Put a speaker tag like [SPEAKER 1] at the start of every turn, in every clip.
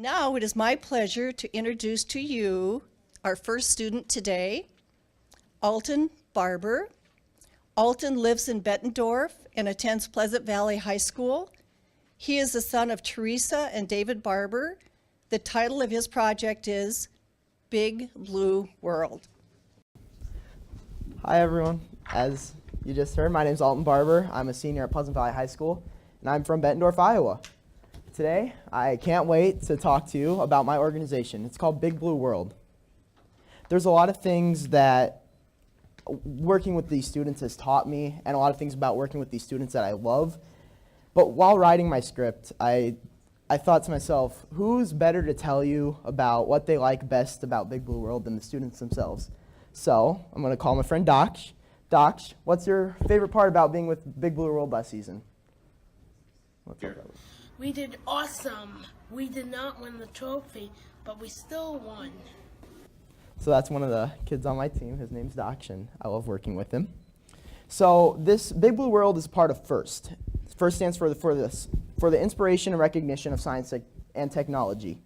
[SPEAKER 1] Now it is my pleasure to introduce to you our first student today, Alton Barber. Alton lives in Bettendorf and attends Pleasant Valley High School. He is the son of Teresa and David Barber. The title of his project is Big Blue World.
[SPEAKER 2] Hi everyone. As you just heard, my name is Alton Barber. I'm a senior at Pleasant Valley High School, and I'm from Bettendorf, Iowa. Today, I can't wait to talk to you about my organization. It's called Big Blue World. There's a lot of things that working with these students has taught me, and a lot of things about working with these students that I love. But while writing my script, I thought to myself, who's better to tell you about what they like best about Big Blue World than the students themselves? So I'm going to call my friend Dox. Dox, what's your favorite part about being with Big Blue World last season?
[SPEAKER 3] We did awesome. We did not win the trophy, but we still won.
[SPEAKER 2] So that's one of the kids on my team. His name's Dox, and I love working with him. So this Big Blue World is part of FIRST. FIRST stands for the Inspiration and Recognition of Science and Technology.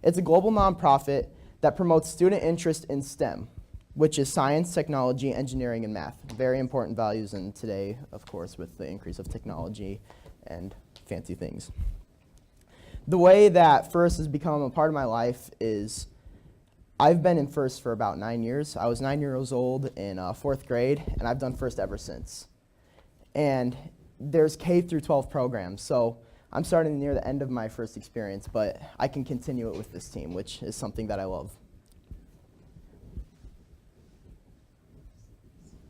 [SPEAKER 2] It's a global nonprofit that promotes student interest in STEM, which is science, technology, engineering, and math. Very important values in today, of course, with the increase of technology and fancy things. The way that FIRST has become a part of my life is I've been in FIRST for about 9 years. I was 9 years old in 4th grade, and I've done FIRST ever since. And there's K through 12 programs, so I'm starting near the end of my FIRST experience, but I can continue it with this team, which is something that I love.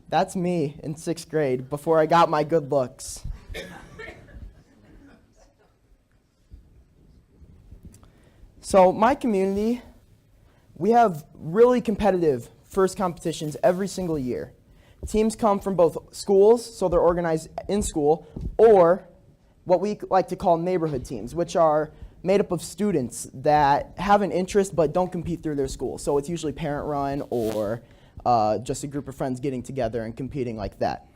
[SPEAKER 2] That's me in 6th grade before I got my good looks. So my community, we have really competitive FIRST competitions every single year. Teams come from both schools, so they're organized in school, or what we like to call neighborhood teams, which are made up of students that have an interest but don't compete through their school. So it's usually parent-run or just a group of friends getting together and competing like that.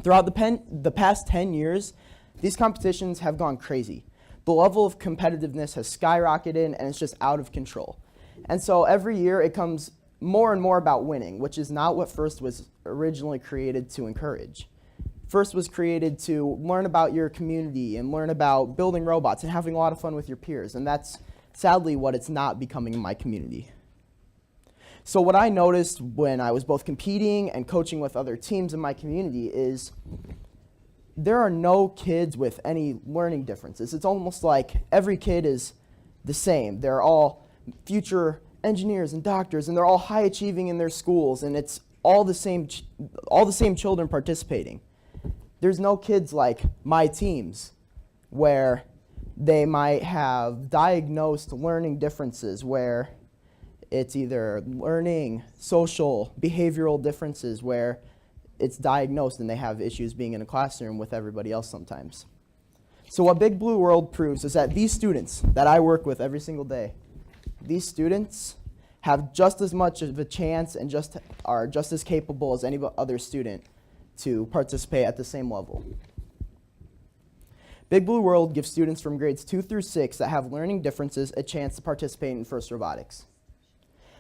[SPEAKER 2] Throughout the past 10 years, these competitions have gone crazy. The level of competitiveness has skyrocketed and it's just out of control. And so every year it comes more and more about winning, which is not what FIRST was originally created to encourage. FIRST was created to learn about your community and learn about building robots and having a lot of fun with your peers, and that's sadly what it's not becoming in my community. So what I noticed when I was both competing and coaching with other teams in my community is there are no kids with any learning differences. It's almost like every kid is the same. They're all future engineers and doctors, and they're all high achieving in their schools, and it's all the same children participating. There's no kids like my teams where they might have diagnosed learning differences, where it's either learning, social, behavioral differences, where it's diagnosed and they have issues being in a classroom with everybody else sometimes. So what Big Blue World proves is that these students that I work with every single day, these students have just as much of a chance and are just as capable as any other student to participate at the same level. Big Blue World gives students from grades 2 through 6 that have learning differences a chance to participate in FIRST Robotics.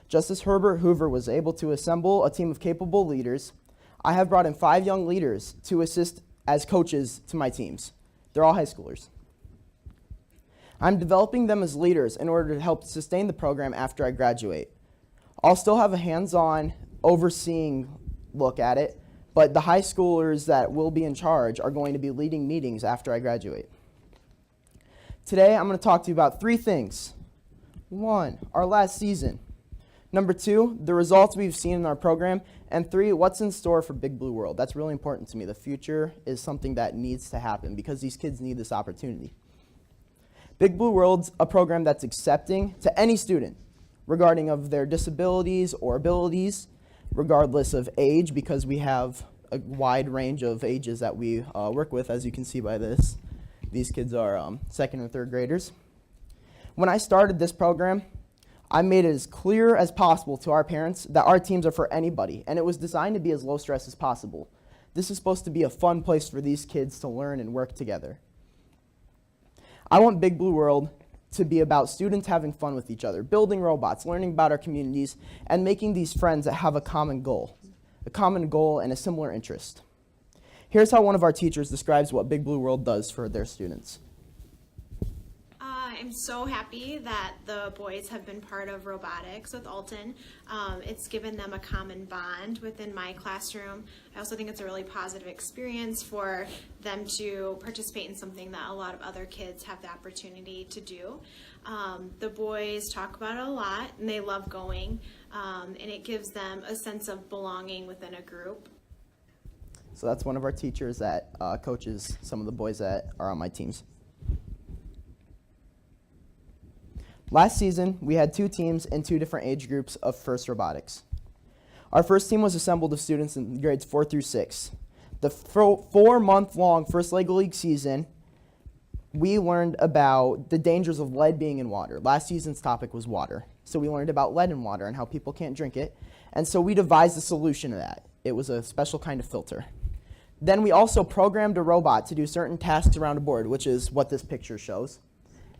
[SPEAKER 2] Just as Herbert Hoover was able to assemble a team of capable leaders, I have brought in 5 young leaders to assist as coaches to my teams. They're all high schoolers. I'm developing them as leaders in order to help sustain the program after I graduate. I'll still have a hands-on, overseeing look at it, but the high schoolers that will be in charge are going to be leading meetings after I graduate. Today, I'm going to talk to you about 3 things. 1, our last season. Number 2, the results we've seen in our program. And 3, what's in store for Big Blue World. That's really important to me. The future is something that needs to happen because these kids need this opportunity. Big Blue World's a program that's accepting to any student regarding of their disabilities or abilities, regardless of age, because we have a wide range of ages that we work with, as you can see by this. These kids are 2nd and 3rd graders. When I started this program, I made it as clear as possible to our parents that our teams are for anybody, and it was designed to be as low stress as possible. This is supposed to be a fun place for these kids to learn and work together. I want Big Blue World to be about students having fun with each other, building robots, learning about our communities, and making these friends that have a common goal and a similar interest. Here's how one of our teachers describes what Big Blue World does for their students.
[SPEAKER 4] I'm so happy that the boys have been part of robotics with Alton. It's given them a common bond within my classroom. I also think it's a really positive experience for them to participate in something that a lot of other kids have the opportunity to do. The boys talk about it a lot and they love going, and it gives them a sense of belonging within a group.
[SPEAKER 2] So that's one of our teachers that coaches some of the boys that are on my teams. Last season, we had 2 teams in 2 different age groups of FIRST Robotics. Our first team was assembled of students in grades 4 through 6. The 4-month-long first Lego League season, we learned about the dangers of lead being in water. Last season's topic was water. So we learned about lead in water and how people can't drink it. And so we devised a solution to that. It was a special kind of filter. Then we also programmed a robot to do certain tasks around a board, which is what this picture shows.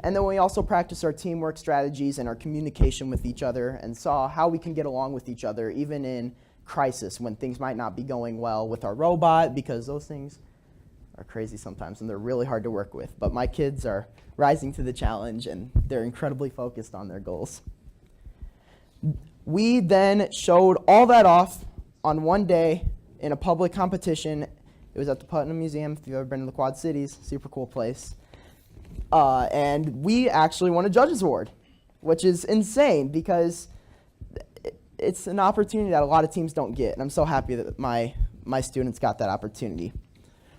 [SPEAKER 2] And then we also practiced our teamwork strategies and our communication with each other and saw how we can get along with each other even in crisis when things might not be going well with our robot, because those things are crazy sometimes and they're really hard to work with. But my kids are rising to the challenge and they're incredibly focused on their goals. We then showed all that off on one day in a public competition. It was at the Putnam Museum, if you've ever been to the Quad Cities, super cool place. And we actually won a judges award, which is insane because it's an opportunity that a lot of teams don't get. And I'm so happy that my students got that opportunity.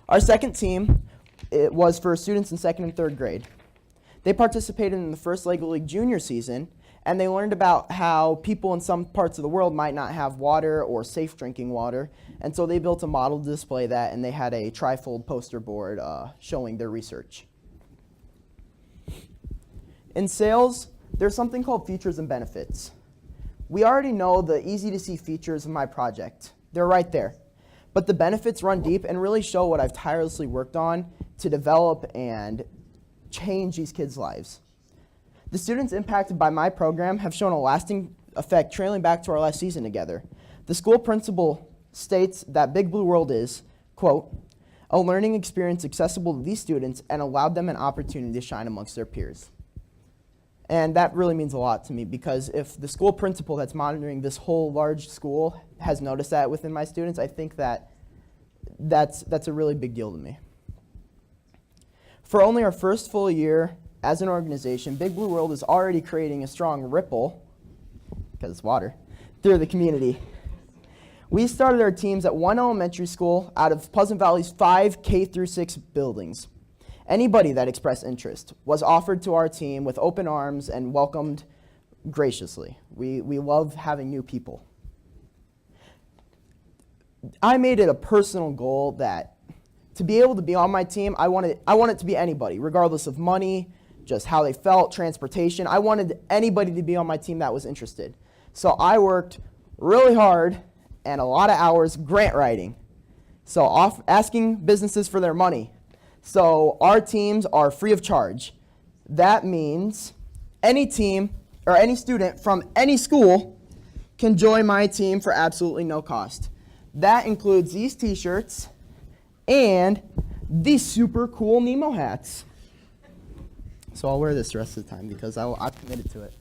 [SPEAKER 2] Our second team, it was for students in 2nd and 3rd grade. They participated in the first Lego League junior season, and they learned about how people in some parts of the world might not have water or safe drinking water. And so they built a model to display that, and they had a trifold poster board showing their research. In sales, there's something called features and benefits. We already know the easy-to-see features of my project. They're right there. But the benefits run deep and really show what I've tirelessly worked on to develop and change these kids' lives. The students impacted by my program have shown a lasting effect trailing back to our last season together. The school principal states that Big Blue World is, quote, a learning experience accessible to these students and allowed them an opportunity to shine amongst their peers. And that really means a lot to me because if the school principal that's monitoring this whole large school has noticed that within my students, I think that's a really big deal to me. For only our first full year as an organization, Big Blue World is already creating a strong ripple, because it's water, through the community. We started our teams at 1 elementary school out of Pleasant Valley's 5 K-6 buildings. Anybody that expressed interest was offered to our team with open arms and welcomed graciously. We love having new people. I made it a personal goal that to be able to be on my team, I want it to be anybody, regardless of money, just how they felt, transportation. I wanted anybody to be on my team that was interested. So I worked really hard and a lot of hours grant writing. So asking businesses for their money. So our teams are free of charge. That means any team or any student from any school can join my team for absolutely no cost. That includes these t-shirts and these super cool Nemo hats. So I'll wear this the rest of the time because I've committed to it.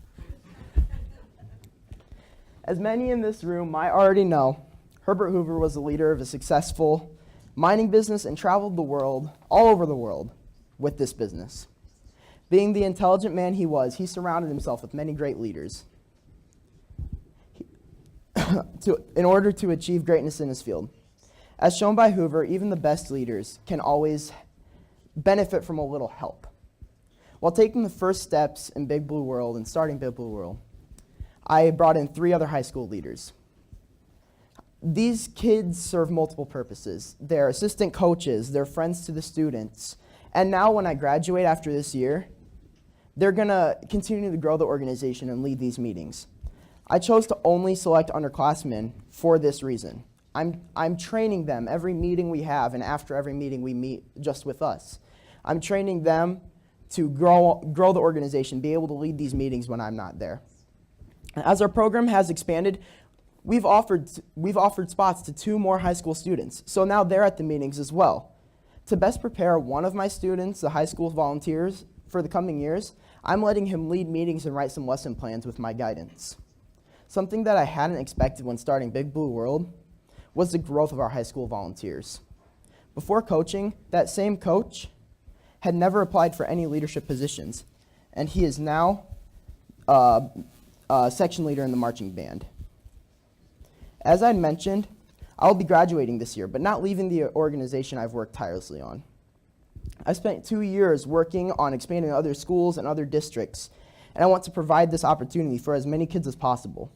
[SPEAKER 2] As many in this room might already know, Herbert Hoover was the leader of a successful mining business and traveled the world, all over the world, with this business. Being the intelligent man he was, he surrounded himself with many great leaders in order to achieve greatness in his field. As shown by Hoover, even the best leaders can always benefit from a little help. While taking the first steps in Big Blue World and starting Big Blue World, I brought in 3 other high school leaders. These kids serve multiple purposes. They're assistant coaches, they're friends to the students, and now when I graduate after this year, they're gonna continue to grow the organization and lead these meetings. I chose to only select underclassmen for this reason. I'm training them every meeting we have, and after every meeting we meet just with us. I'm training them to grow the organization, be able to lead these meetings when I'm not there. As our program has expanded, we've offered spots to 2 more high school students, so now they're at the meetings as well. To best prepare one of my students, the high school volunteers, for the coming years, I'm letting him lead meetings and write some lesson plans with my guidance. Something that I hadn't expected when starting Big Blue World was the growth of our high school volunteers. Before coaching, that same coach had never applied for any leadership positions, and he is now section leader in the marching band. As I mentioned, I'll be graduating this year, but not leaving the organization I've worked tirelessly on. I spent 2 years working on expanding to other schools and other districts, and I want to provide this opportunity for as many kids as possible.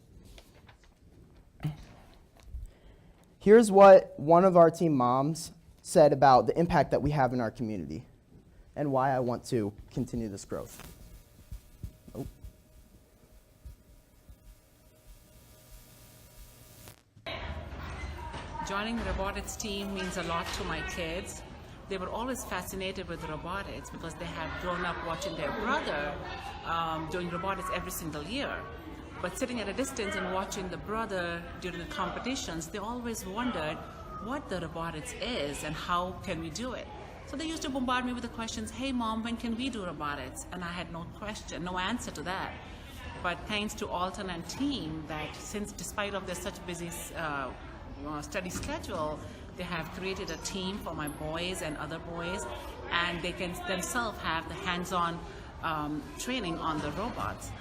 [SPEAKER 2] Here's what one of our team moms said about the impact that we have in our community and why I want to continue this growth.
[SPEAKER 5] Joining the robotics team means a lot to my kids. They were always fascinated with robotics because they have grown up watching their brother doing robotics every single year. But sitting at a distance and watching the brother during the competitions, they always wondered what the robotics is and how can we do it. So they used to bombard me with the questions, hey mom, when can we do robotics? And I had no answer to that. But thanks to Alton and team that since despite of their such busy study schedule, they have created a team for my boys and other boys, and they can themselves have the hands-on training on the robots.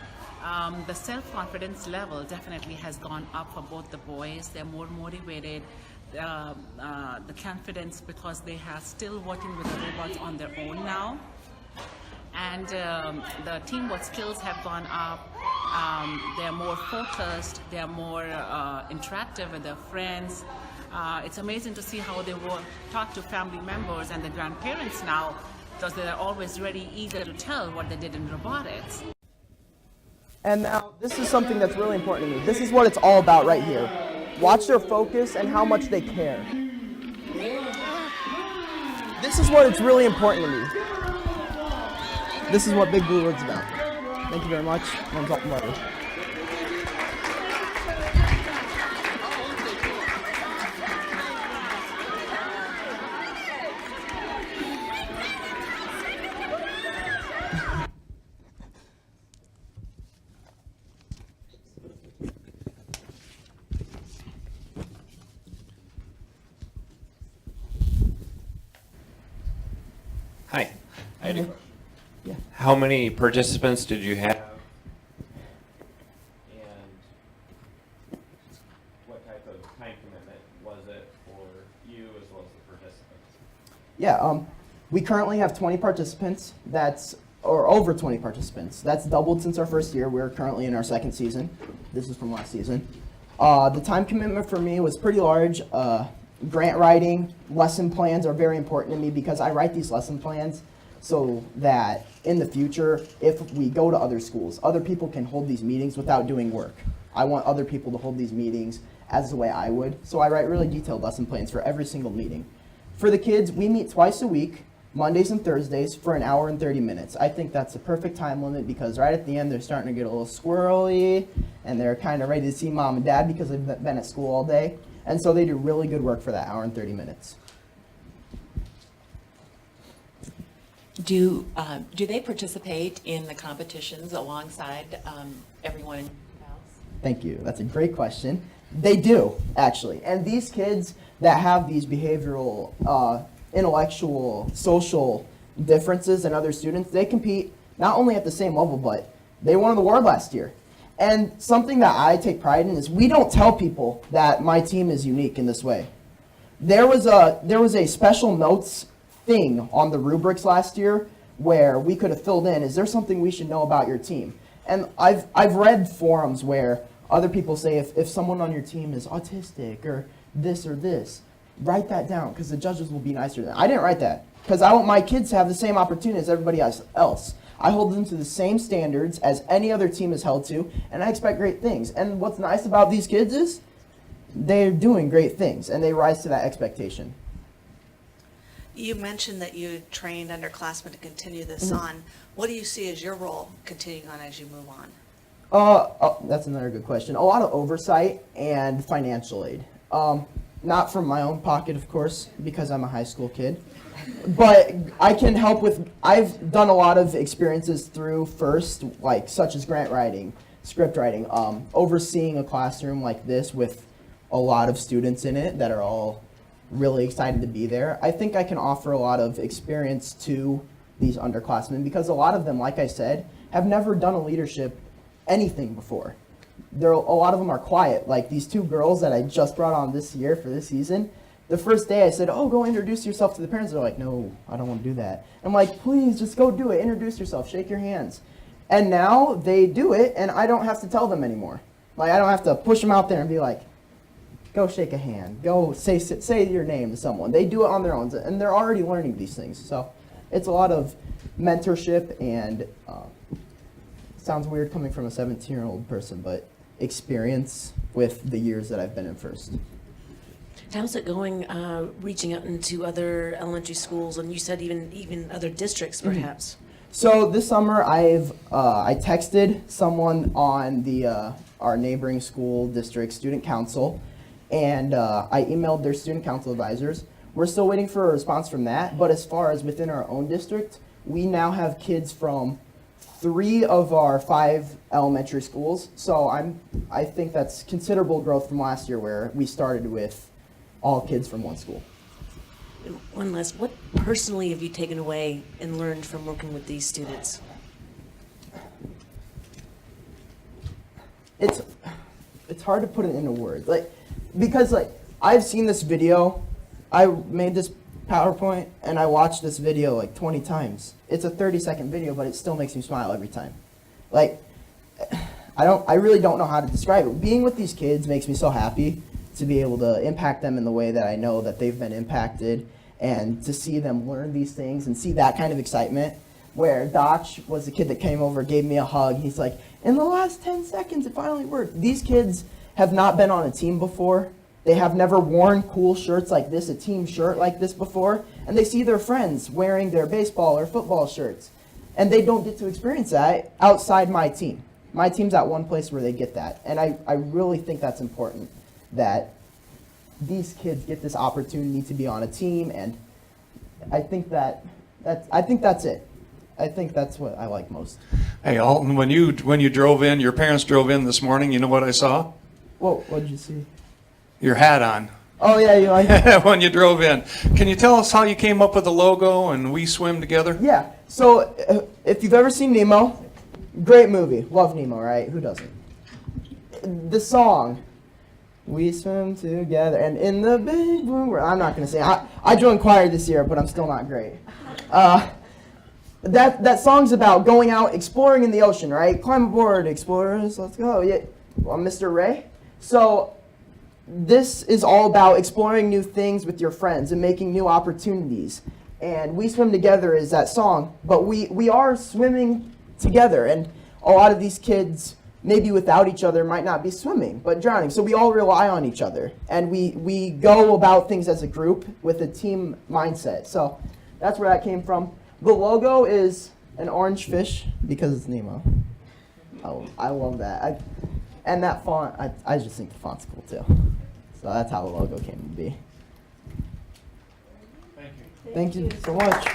[SPEAKER 5] The self-confidence level definitely has gone up for both the boys. They're more motivated. The confidence because they are still working with the robots on their own now. And the teamwork skills have gone up. They're more focused. They're more interactive with their friends. It's amazing to see how they will talk to family members and the grandparents now because they're always ready, eager to tell what they did in robotics.
[SPEAKER 2] And now, this is something that's really important to me. This is what it's all about right here. Watch their focus and how much they care. This is what it's really important to me. This is what Big Blue World's about. Thank you very much. My name's Alton Barber.
[SPEAKER 6] Hi. I had a question.
[SPEAKER 2] Yeah.
[SPEAKER 6] How many participants did you have? And what type of time commitment was it for you as well as the participants?
[SPEAKER 2] Yeah, we currently have 20 participants. Or over 20 participants. That's doubled since our first year. We're currently in our second season. This is from last season. The time commitment for me was pretty large. Grant writing, lesson plans are very important to me because I write these lesson plans so that in the future, if we go to other schools, other people can hold these meetings without doing work. I want other people to hold these meetings as the way I would. So I write really detailed lesson plans for every single meeting. For the kids, we meet twice a week, Mondays and Thursdays, for an hour and 30 minutes. I think that's a perfect time limit because right at the end, they're starting to get a little squirrely and they're kind of ready to see mom and dad because they've been at school all day. And so they do really good work for that hour and 30 minutes.
[SPEAKER 7] Do they participate in the competitions alongside everyone else?
[SPEAKER 2] Thank you. That's a great question. They do, actually. And these kids that have these behavioral, intellectual, social differences than other students, they compete not only at the same level, but they won the award last year. And something that I take pride in is we don't tell people that my team is unique in this way. There was a special notes thing on the rubrics last year where we could have filled in, is there something we should know about your team? And I've read forums where other people say if someone on your team is autistic or this, write that down because the judges will be nicer than I didn't write that because I want my kids to have the same opportunity as everybody else. I hold them to the same standards as any other team is held to, and I expect great things. And what's nice about these kids is they're doing great things, and they rise to that expectation.
[SPEAKER 8] You mentioned that you trained underclassmen to continue this on. What do you see as your role continuing on as you move on?
[SPEAKER 2] That's another good question. A lot of oversight and financial aid. Not from my own pocket, of course, because I'm a high school kid. But I can help with, I've done a lot of experiences through FIRST, like such as grant writing, script writing, overseeing a classroom like this with a lot of students in it that are all really excited to be there. I think I can offer a lot of experience to these underclassmen because a lot of them, like I said, have never done a leadership anything before. A lot of them are quiet. Like these two girls that I just brought on this year for this season, the first day I said, oh, go introduce yourself to the parents. They're like, no, I don't want to do that. I'm like, please, just go do it. Introduce yourself. Shake your hands. And now they do it, and I don't have to tell them anymore. Like, I don't have to push them out there and be like, go shake a hand. Go say your name to someone. They do it on their own, and they're already learning these things. So it's a lot of mentorship and, sounds weird coming from a 17-year-old person, but experience with the years that I've been in FIRST.
[SPEAKER 9] How's it going reaching out into other elementary schools, and you said even other districts perhaps?
[SPEAKER 2] So this summer I texted someone on the our neighboring school district student council, and I emailed their student council advisors. We're still waiting for a response from that, but as far as within our own district, we now have kids from 3 of our 5 elementary schools. So I think that's considerable growth from last year where we started with all kids from one school.
[SPEAKER 9] One last, what personally have you taken away and learned from working with these students?
[SPEAKER 2] It's hard to put it into words, because I've seen this video. I made this PowerPoint and I watched this video like 20 times. It's a 30-second video, but it still makes me smile every time. I really don't know how to describe it. Being with these kids makes me so happy to be able to impact them in the way that I know that they've been impacted, and to see them learn these things and see that kind of excitement. Where Dotch was the kid that came over, gave me a hug. He's like, in the last 10 seconds, it finally worked. These kids have not been on a team before. They have never worn cool shirts like this, a team shirt like this before. And they see their friends wearing their baseball or football shirts. And they don't get to experience that outside my team. My team's at one place where they get that. And I really think that's important, that these kids get this opportunity to be on a team. And I think that's it. I think that's what I like most.
[SPEAKER 10] Hey, Alton, when you drove in, your parents drove in this morning, you know what I saw?
[SPEAKER 2] What did you see?
[SPEAKER 10] Your hat on.
[SPEAKER 2] Oh, yeah, you like it?
[SPEAKER 10] When you drove in. Can you tell us how you came up with the logo and We Swim Together?
[SPEAKER 2] Yeah. So if you've ever seen Nemo, great movie. Love Nemo, right? Who doesn't? The song, we swim together, and in the big blue world. I'm not going to sing. I joined choir this year, but I'm still not great. That song's about going out exploring in the ocean, right? Climb aboard, explorers, let's go. Yeah, well, Mr. Ray. So this is all about exploring new things with your friends and making new opportunities. And We Swim Together is that song, but we are swimming together. And a lot of these kids, maybe without each other, might not be swimming, but drowning. So we all rely on each other. And we go about things as a group with a team mindset. So that's where that came from. The logo is an orange fish because it's Nemo. I love that. And that font, I just think the font's cool too. So that's how the logo came to be.
[SPEAKER 10] Thank you.
[SPEAKER 2] Thank you so much.